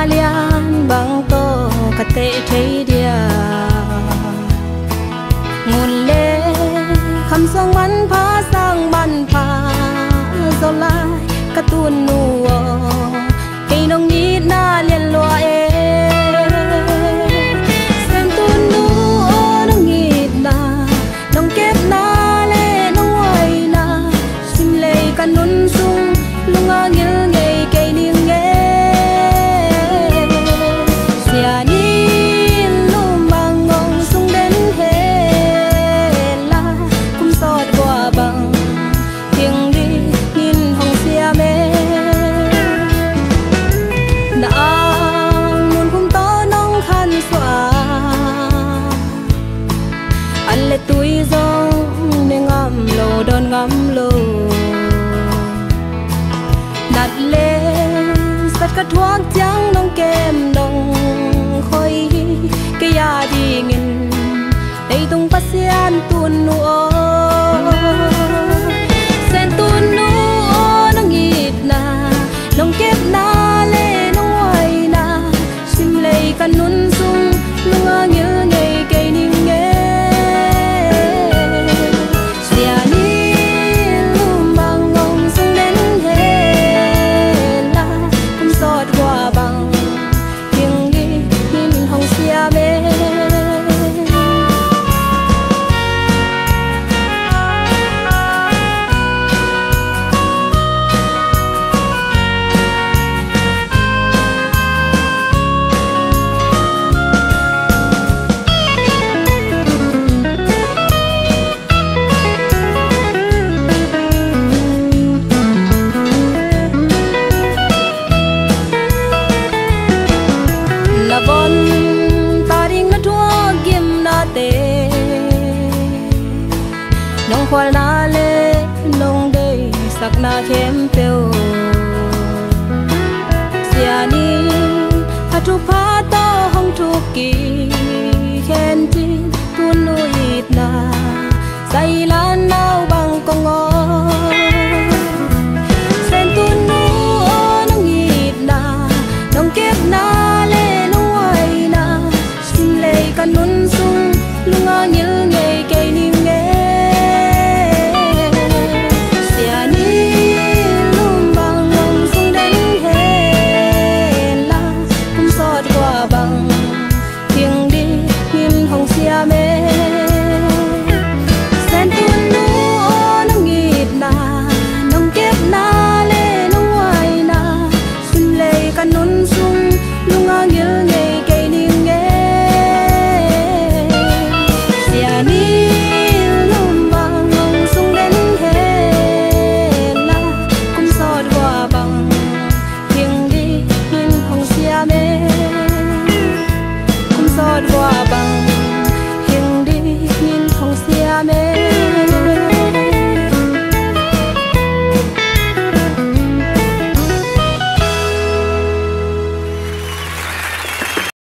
lian bang to kate thấy dia nguồn lệ khăm song man phá sang ban phá zo lai cả tuôn nuo cây nông nhít na liền loa xem tuôn nuo nông nhít na nông kép na lệ nông hoài na sim lệ cả nôn sung lung a nghil ngày cây niêng nghe xia ni lum bang ngong sung đến hè la kum sọt qua bằng tiếng đi nhìn hồng xia mê nang muốn kum to nong khan xóa anh lệ tuổi rong nên ngắm lô đơn ngắm lô đặt lên sát cắt thuốc trắng nông kem nông khói cái ya đi nghìn đây tung phát xian tuôn nuo sen tuôn nuo nông nhịp na nông kép na lê nông hoài na sim lây căn nôn sung lung a nhớ ngày cây ninh nghe khoa na lê nông đây sắc na kém tiêu xia ni pha tu pha to hong tu kỳ khen tin tuôn nuôi na say lan nao bằng con ngó sen tuôn nuo nông nhịp na nông kép na lê nông hoài na sim lê căn nôn sung lung a nhớ ngày cây ninh